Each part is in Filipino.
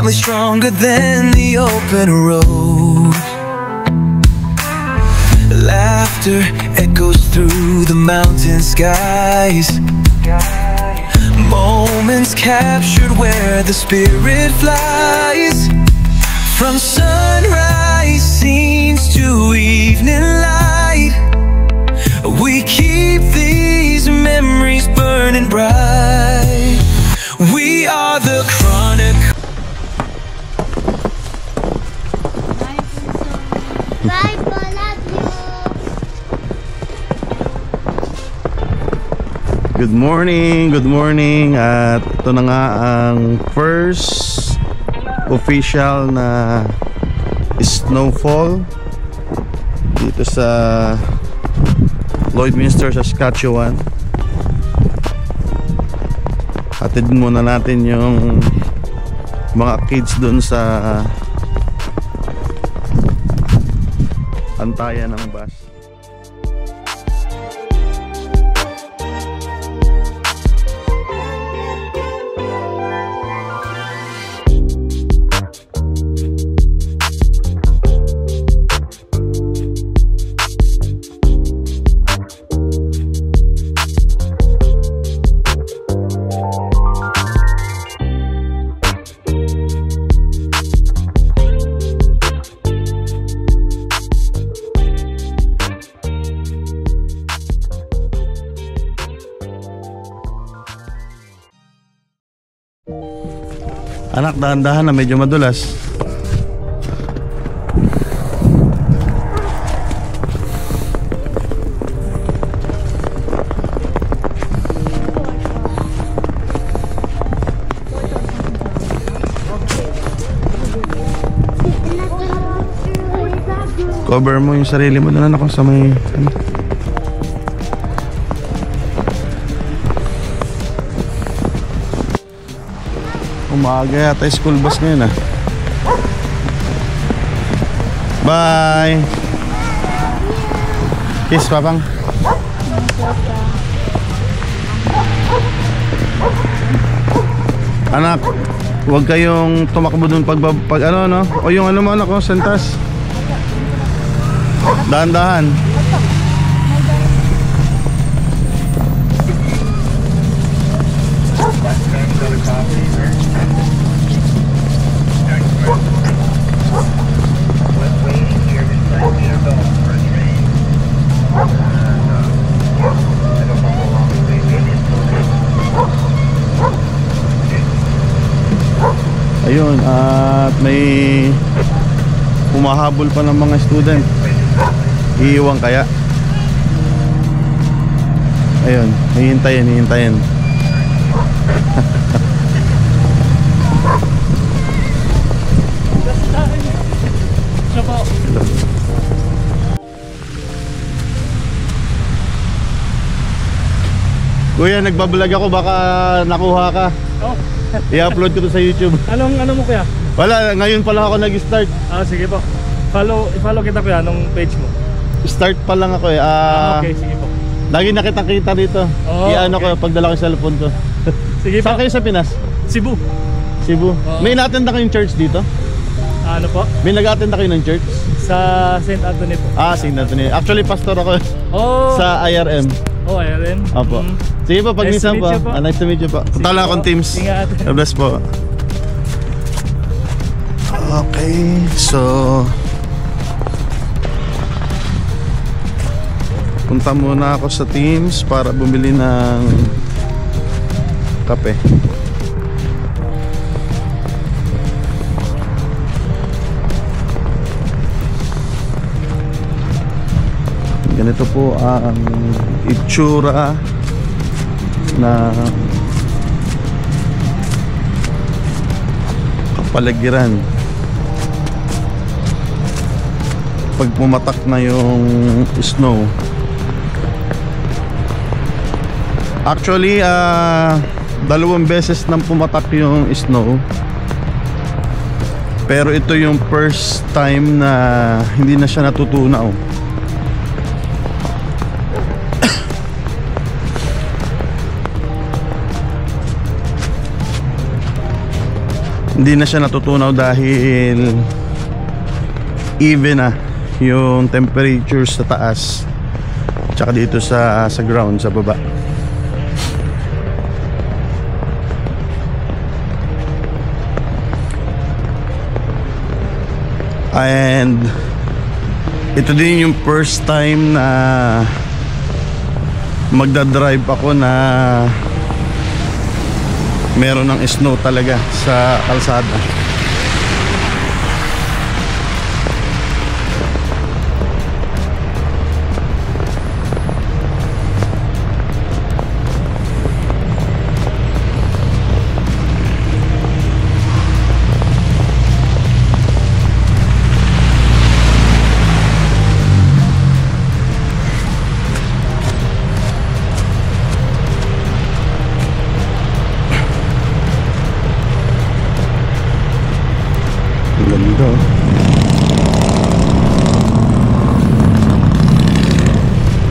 family stronger than the open road. Laughter echoes through the mountain skies. Moments captured where the spirit flies. From sunrise scenes to evening light, we keep these memories burning bright. We are the chronic. Bye, love you. Good morning. At ito na nga ang first official na snowfall dito sa Lloydminster, Saskatchewan. Hatid muna natin yung mga kids dun sa antayan ng bus. Anak, dahan-dahan na, medyo madulas. Cover mo yung sarili mo doon, anak, sa may umaga yata school bus ngayon ah. Bye. Kiss papang. Anak, huwag kayong tumakbo dun pag ano no, o yung ano mo anak ko, sentas. Dahan-dahan. Ayun, at may humahabol pa ng mga student. Iiwan kaya? Ayun, hihintayin. Kuya, nagbablog ako, baka nakuha ka. Oh. I-upload ko to sa YouTube. Ano mo kuya? Wala, ngayon pa lang ako nag-start. Sige po. I-follow kita kuya, anong page mo? Start pa lang ako eh. Okay, sige po. Lagi nakita-kita dito. I-ano okay. ko, pagdala ko yung cellphone ko. Sige po. Saan kayo sa Pinas? Cebu. May na-attend na kayong church dito? Ano po? May nag-attend na kayo ng church? Sa St. Anthony po. St. Anthony. Actually, pastor ako sa IRM. IRM. Opo. Sige po, pag-minsan po. Nice to meet you po. Punta lang akong Teams. Ingat. God bless po. Okay, so punta muna ako sa Teams para bumili ng kape. Ganito po ang itsura na kapaligiran pag pumatak na yung snow. Actually, dalawang beses nang pumatak yung snow, pero ito yung first time na hindi na siya natutunaw. hindi na siya natutunaw dahil even na yung temperature sa taas tsaka dito sa ground sa baba. And ito din yung first time na magdadrive ako na meron ng snow talaga sa kalsada. Ganda.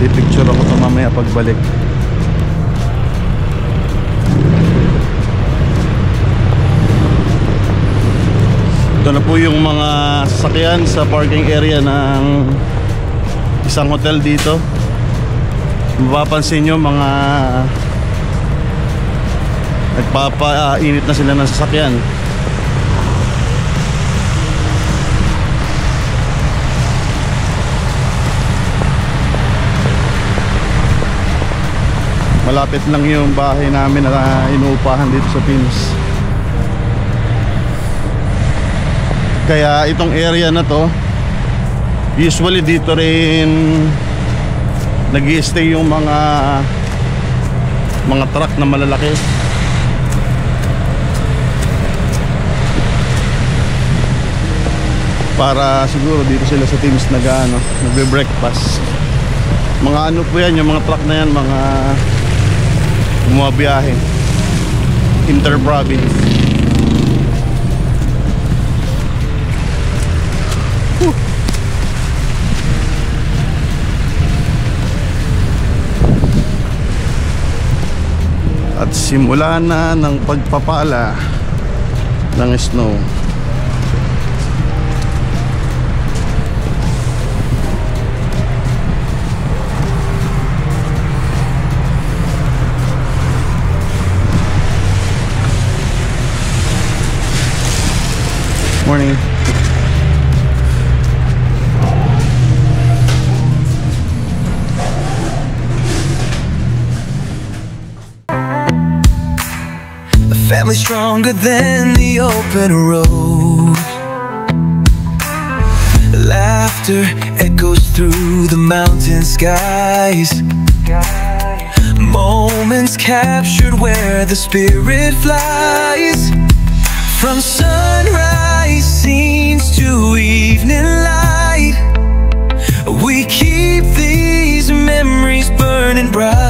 Pipicture ako ito mamaya pagbalik. Ito na po yung mga sasakyan sa parking area ng isang hotel dito. Mapapansin nyo mga nagpapainit na sila ng sasakyan. Malapit lang yung bahay namin na inuupahan dito sa Pinos. Kaya itong area na to, usually dito rin nag-i-stay yung mga truck na malalaki. Para siguro dito sila sa Teams nagbe-breakfast. Mga ano po yan, yung mga truck na yan, mga bumabiyahe inter-province. At simula na ng pagpapala ng snow. Morning. A family stronger than the open road. Laughter echoes through the mountain skies. Moments captured where the spirit flies. From sunrise scenes to evening light, we keep these memories burning bright.